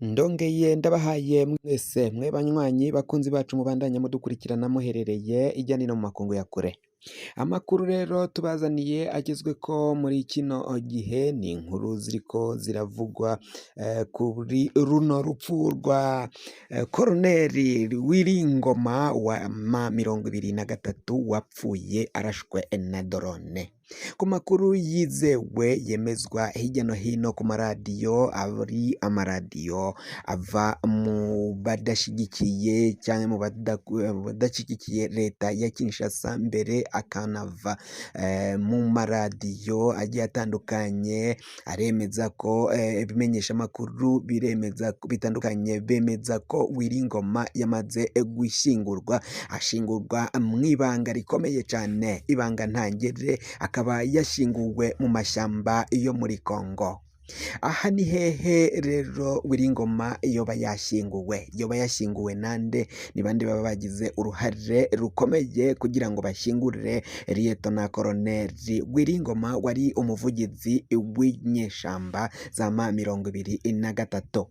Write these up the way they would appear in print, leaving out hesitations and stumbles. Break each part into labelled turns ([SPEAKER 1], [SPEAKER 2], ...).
[SPEAKER 1] Ndongeye ndabahaye mwese mwe banywanyi bakunzi bacu mubandanya mudukurikirana muherereye ijya nino mu makungu ya kure. Amakuru rero tubazaniye agezweko muri kino gihe ni inkuru ziriko ziravugwa kuri runo rupfu rwa Koroneli Wiringoma wa M23 wapfuye arashwe na drone. Ku makuru yizewe yemezwa hirya no hino ku maradiyo, ari amaradiyo ava mu badashigikiye cyangwa mu badashigikiye leta ya Kinshasa, mbere akanava mu maradiyo agiye atandukanye aremeza ko ibimenyesha amakuru biremeza bitandukanye bemeza ko Wiringoma yamaze gushyingurwa, ashingurwa mu ibanga rikomeye cyane, ibanga ntangere, akaba yashinguwe mu mashyamba yo muri Kongo. Aha ni hehe rero Wiringoma yoba yashyinguwe nande? Ni bande baba bagize uruhare rukomeye kugira ngo bashyingurire Lieutenant Colonel Wiringoma wari umuvugizi w'inyeshamba za M23?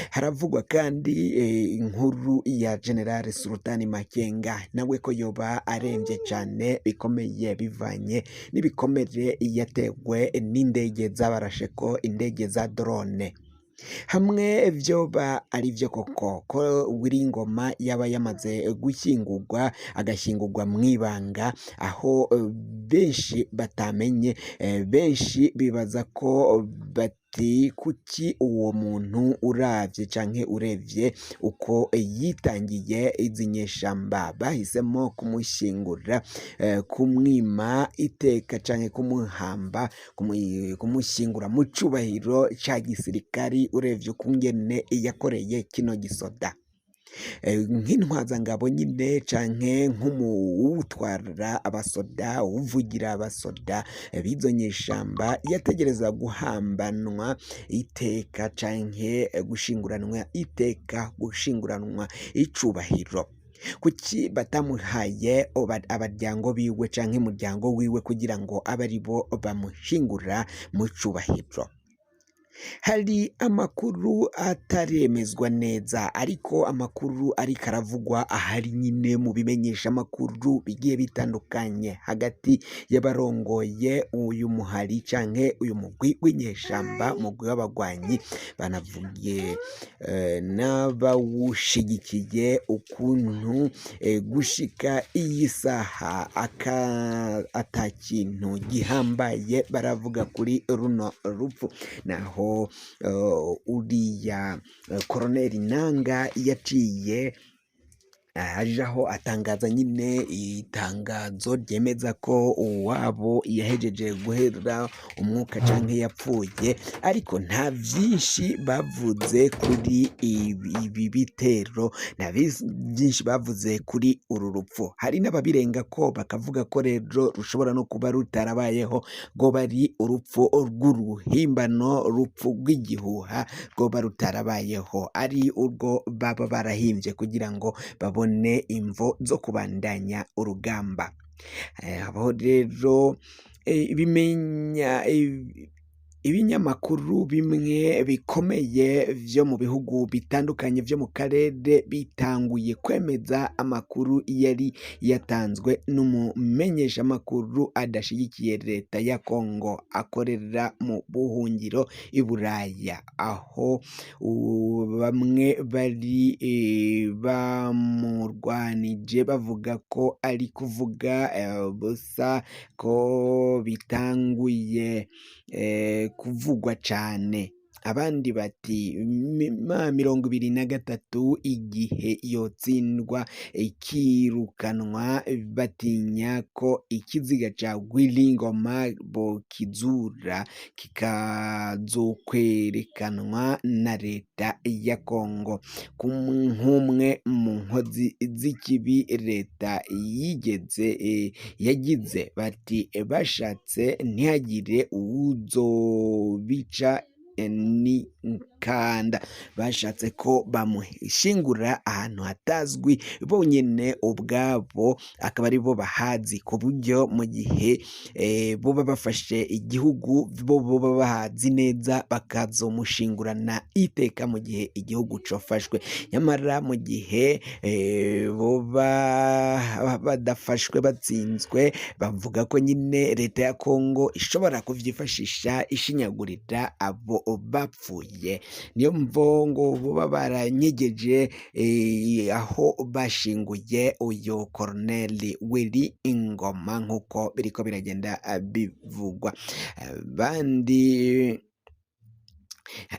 [SPEAKER 1] Haravugwa kandi inkuru ya General Sultani Makenga nawe ko yoba arembye cyane bikomeye bivanye n'ibikomere yatewe n'indege z'abarasheko, indege za drone. Hamwe vyoba ari vyo koko ko Wiringoma yaba yamaze gushyingurwa, agashyingurwa mu ibanga aho benshi batamenye, benshi bibaza ko kuki uwo muntu uravye canke urevye uko yitangiye izi nyeshamba bahisemo kumushyingura, kumwima iteka canke kumuhamba, kumushyingura mu cubahiro ca gisirikari, urevye ukungene yakoreye kino gisoda nk'intwazangabo nyine canke nk'utwara abasoda, uvugira abasoda bizo nyeshamba, yategereza guhambanwa iteka canke gushinguranwa iteka, gushinguranwa icubahiro. Kuki batamuhaye abaryango biwe canke umuryango wiwe kugira ngo abe ari bo bamushingura mu cubahiro? Hari amakuru ataremezwa neza, ariko amakuru ariko aravugwa ahari nyine mu bimenyesha amakuru bigiye bitandukanye hagati y'abarongoye uyu muhari canke uyu mugwi w'inyeshamba, mugwi w'abagwanyi, banavugiye n'abawushigikiye ukuntu gushika iyi saha ata kintu gihambaye baravuga kuri runo rupfu. Naho uriya Koroneli Nanga yaciye ajaho atangaza nyine itangazo ryemeza ko uwabo yahejeje guhera umwuka canke yapfuye, ariko nta vyinshi bavuze kuri ibi bitero, nta byinshi bavuze kuri uru rupfu. Hari n'ababirenga ko bakavuga ko rero rushobora no kuba rutarabayeho, rwoba ari urupfu rw'uruhimbano, urupfu rw'igihuha, rwoba rutarabayeho, ari urwo baba barahimbye kugira ngo babone imvo zo kubandanya urugamba. Aho rero ibinyamakuru bimwe bikomeye vyo mu bihugu bitandukanye vyo mu karere bitanguye kwemeza amakuru yari yatanzwe n'umumenyesha amakuru adashigikiye leta ya Kongo, akorera mu buhungiro i Buraya, aho bamwe bari bamurwanije bavuga ko ari kuvuga busa, ko bitanguye kuvugwa cane. Abandi bati M23 igihe yotsindwa ikirukanwa, batinya ko ikiziga ca Wiringoma bokizura kikazokwerekanwa na leta ya Kongo nk'umwe mu nkozi z'ikibi leta yagize. Bati bashatse ntihagire uwuzobica kwikanda, bashatse ko bamushingura ahantu hatazwi bonyene ubwabo akaba ari bo bahazi, ku buryo mu gihe boba bafashe igihugu bo boba bahazi neza bakazomushingurana iteka mu gihe igihugu cofashwe. Nyamara mu gihe boba badafashwe batsinzwe, bavuga ko nyine leta ya Kongo ishobora kuvyifashisha ishinyagurira abo bapfuye. Niyo mvo ngo boba baranyegeje aho bashinguye uyu Colonel Willy Ingoma nk'uko biriko biragenda bivugwa. Bandi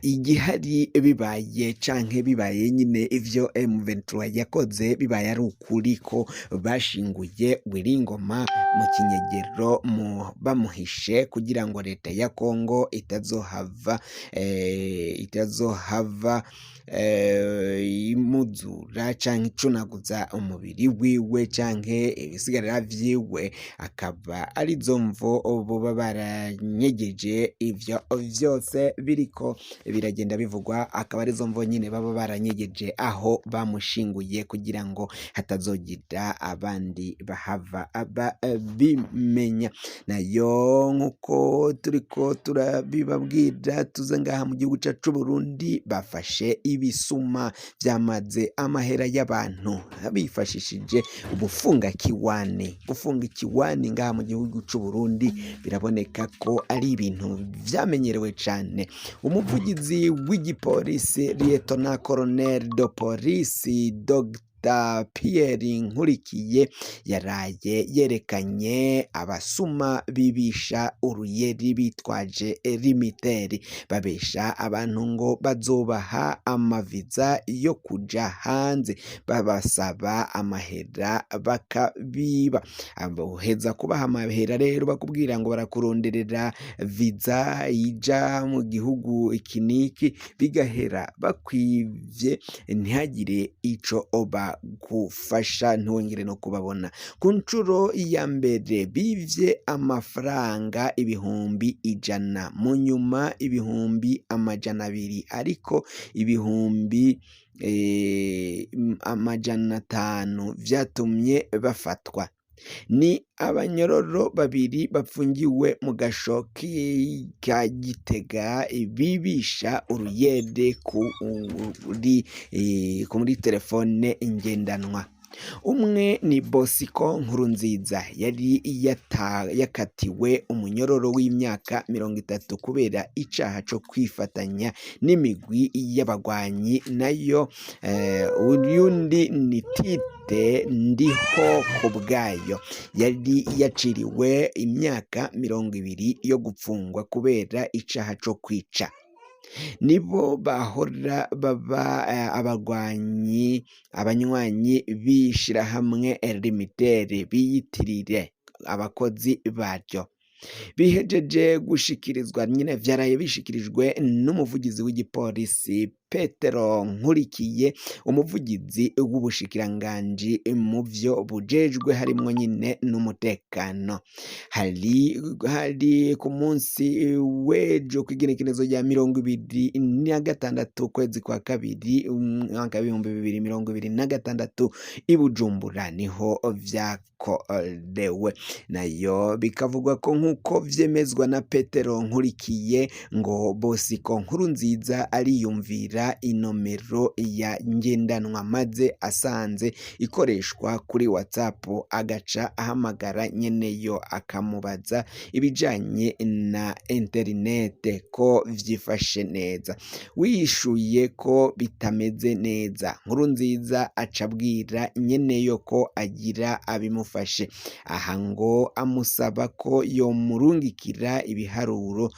[SPEAKER 1] igihari bibaye canke bibaye nyine ivyo M23 yakoze bibaye ari ukuri ko bashinguye Willy Ngoma mu kinyegero bamuhishe kugira ngo leta ya Kongo itazohava imuzura canke icunaguza umubiri wiwe canke ibisigarira vyiwe, akaba arizo mvo boba baranyegeje ivyo vyose biriko biragenda bivugwa, akaba arizo mvo nyine baba baranyegeje aho bamushinguye kugira ngo hatazogira abandi bahava bimenya. Nayo nkuko turiko turabibabwira, tuze ngaha mu gihugu cacu Burundi bafashe ibisuma vyamaze amahera y'abantu bifashishije gufunga ikiwani ngaha mu gihugu c'u Burundi. Biraboneka ko ari ibintu vyamenyerewe cane. Umuvugizi w'igipolisi Lieutenant Colonel de Police Dr. Pierre Nkurikiye yaraye yerekanye abasuma bibisha uruyeri bitwaje limiteri, babesha abantu ngo bazobaha amaviza yo kuja hanze, babasaba amahera bakabiba. Aboheza kubaha amahera rero bakubwira ngo barakuronderera viza ija mu gihugu iki niki, bigahera bakwivye ntihagire ico gufasha ntongere no kubabona. Ku ncuro ya mbere bivye amafaranga ibihumbi 100, mu nyuma ibihumbi 200, ariko ibihumbi 500 vyatumye bafatwa. Ni abanyororo babiri bapfungiwe mu gasho ka Gitega bibisha uruyede kuri telefone ngendanwa. Umwe ni Bosiko Nkurunziza, yari yakatiwe umunyororo w'imyaka 30 kubera icaha co kwifatanya n'imigwi y'abagwanyi. Nayo uyundi ni Tite Ndiho Kubwayo, yari yaciriwe imyaka 20 yo gupfungwa kubera icaha co kwica. Nibo bahora baba abanywanyi b'ishirahamwe Limitere biyitirire abakozi baryo. Bihejeje gushikirizwa nyine vyaraye bishikirijwe n'umuvugizi w'igipolisi Petero Nkurikiye, umuvugizi w'ubushikiranganji mu vyo bujejwe harimwo nyine n'umutekano. Hari ku munsi w'ejo kw'igenekerezo rya 26 kwezi kwa kabiri umwaka 2026 i Bujumbura niho vyakorewe. Nayo bikavugwa ko nk'uko vyemezwa na Petero Nkurikiye ngo Bosiko Nkurunziza ariyumvira inomero ya ngendanwa maze asanze ikoreshwa kuri WhatsApp, agaca ahamagara nyeneyo akamubaza ibijanye na interinete ko vyifashe neza. Wishuye ko bitameze neza, Nkurunziza acabwira nyeneyo ko agira abimufashe. Aha ngo amusaba ko yomurungikira ibiharuro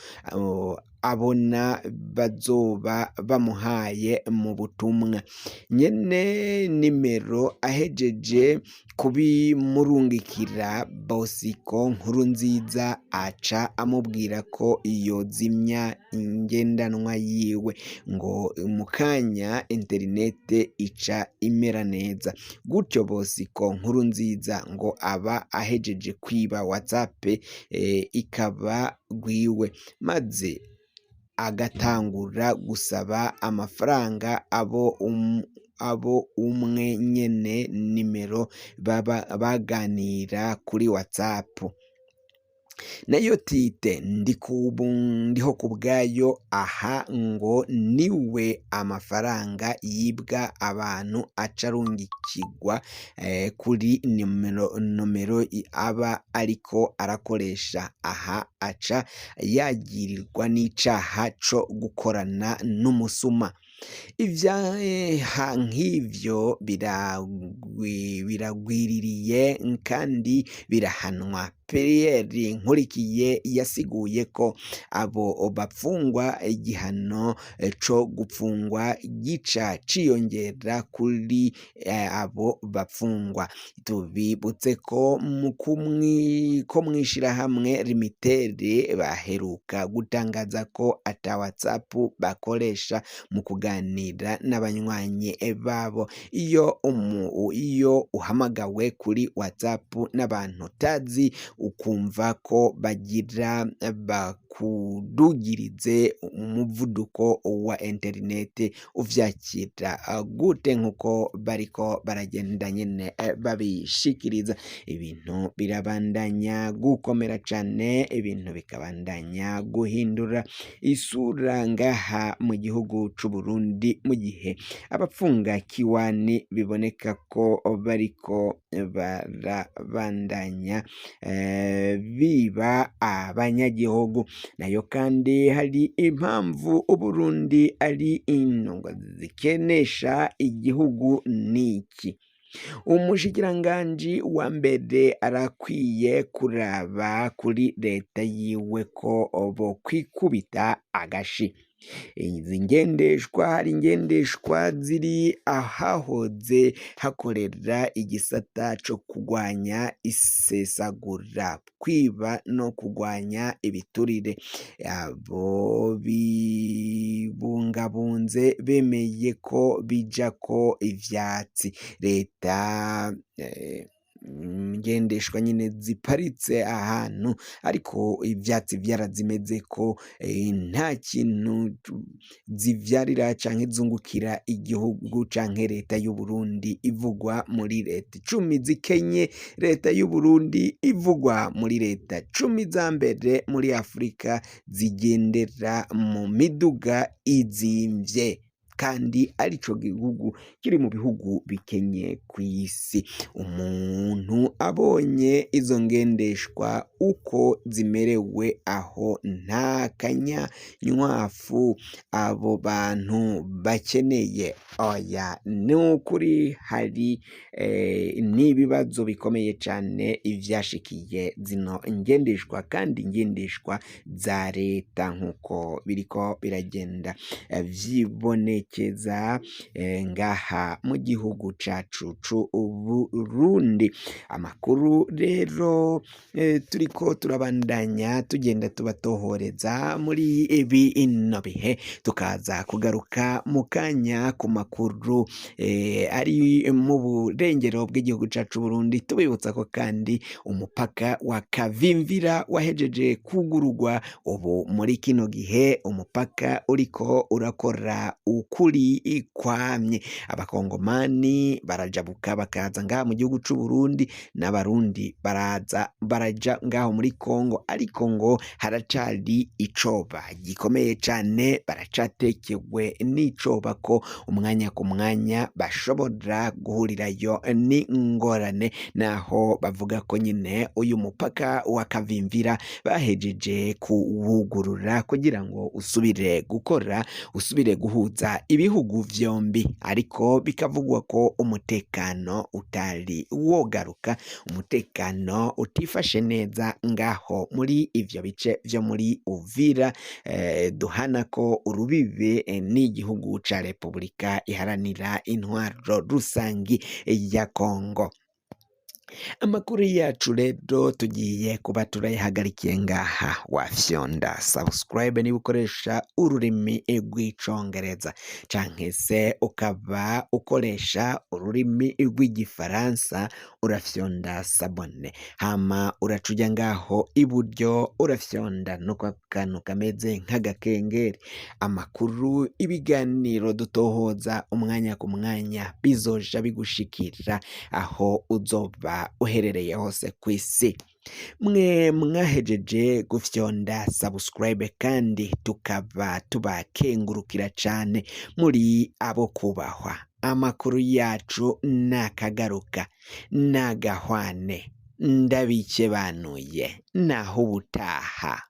[SPEAKER 1] abona bazoba bamuhaye mu butumwa. Nyene nimero ahejeje kubimurungikira, Bosiko Nkurunziza aca amubwira ko yozimya ingendanwa yiwe ngo mukanya interinete ica imera neza. Gutyo Bosiko Nkurunziza ngo aba ahejeje kwiba WhatsApp ikaba gwiwe, maze agatangura gusaba amafaranga abo umwe nyene nimero baba baganira kuri WhatsApp. Nayo Tite ndiho kubwayo aha ngo niwe amafaranga yibwa abantu aca arungikirwa kuri nomero aba ariko arakoresha, aha aca yagirirwa n'icaha co gukorana n'umusuma. Ivyaha nk'ivyo biragwiririye kandi birahanwa. Pierre Nkurikiye yasiguye ko abo bapfungwa igihano co gupfungwa gica ciyongera kuri abo bapfungwa. Tubibutse ko mw'ishirahamwe Limitere baheruka gutangaza ko ata WhatsApp bakoresha mu kuganira n'abanywanyi babo. Iyo uhamagawe kuri WhatsApp n'abantu utazi ukumva ko bagira bakudugirize umuvuduko wa interineti, uvyakira gute? Nkuko bariko baragenda nyene babishikiriza, ibintu birabandanya gukomera cane, ibintu bikabandanya guhindura isura ngaha mu gihugu c'u Burundi, mu gihe abapfunga kiwani biboneka ko bariko barabandanya biba abanyagihugu. Nayo kandi hari impamvu Uburundi ari intungwa zikenesha igihugu niki. Umushikiranganji wa mbere arakwiye kuraba kuri leta yiwe ko bokwikubita agashi. Izi ngendeshwa ziri ahahoze hakorera igisata co kugwanya isesagura, kwiba no kugwanya ibiturire. Abo bibungabunze bemeye ko bijako ivyatsi. Leta ngendeshwa nyine ziparitse ahantu ariko ivyatsi vyarazimeze ko nta kintu zivyarira canke zungukira igihugu canke leta y'u Burundi ivugwa muri leta 10 zikenye. Leta y'u Burundi ivugwa muri leta 10 za mbere muri Afrika zigendera mu miduga izimvye, kandi arico gihugu kiri mu bihugu bikenye kw'isi. Umuntu abonye izo ngendeshwa uko zimerewe aho, nta kanywafu abo bantu bakeneye. Oya, nukuri hari n'ibibazo bikomeye cane ivyashikiye zino ngendeshwa, kandi ngendeshwa za leta nkuko biriko biragenda vyibonekeza ngaha mu gihugu cacu c'u Burundi. Amakuru rero turiko turabandanya tugenda tubatohoreza muri bino bihe, tukaza kugaruka mu kanya ku makuru ari mu burengero bw'igihugu cacu Burundi. Tubibutsa ko kandi umupaka wa Kavimvira wahejeje kugurugwa. Ubu muri kino gihe umupaka uriko urakora ukuri kwamye. Abakongomani barajabuka bakaza ngaha mu gihugu c'u Burundi, n'abarundi baraja ngaho muri Kongo, ariko ngo haracari icoba gikomeye cane. Baracatekewe n'icoba ko umwanya ku mwanya bashobora guhurirayo n'ingorane, naho bavuga ko nyine uyu mupaka wa Kavimvira bahejeje kuwugurura kugira ngo usubire gukora, usubire guhuza ibihugu vyombi, ariko bikavugwa ko umutekano utari wogaruka, umutekano utifashe neza ngaho muri ivyo bice vyo muri Uvira duhana ko urubibe n'igihugu ca Repubulika iharanira intwaro rusangi ya Kongo. Amakuru yacu rero tugiye kuba turayahagarikiye ngaha, wafyonda subscribe niba ukoresha ururimi rw'icongereza canke se ukaba ukoresha ururimi rw'igifaransa, urafyonda sabone hama uracuja ngaho iburyo urafyonda no kwa kantu kameze nk'agakengeri. Amakuru, ibiganiro dutohoza umwanya ku mwanya bizoja bigushikira aho uzoba uherereye hose kw'isi. Mwe mwahejeje gufyonda subscribe kandi tukaba tubakengurukira cane, muri abo kubahwa. Amakuru yacu nakagaruka, nagahwane, ndabikebanuye, naho ubutaha.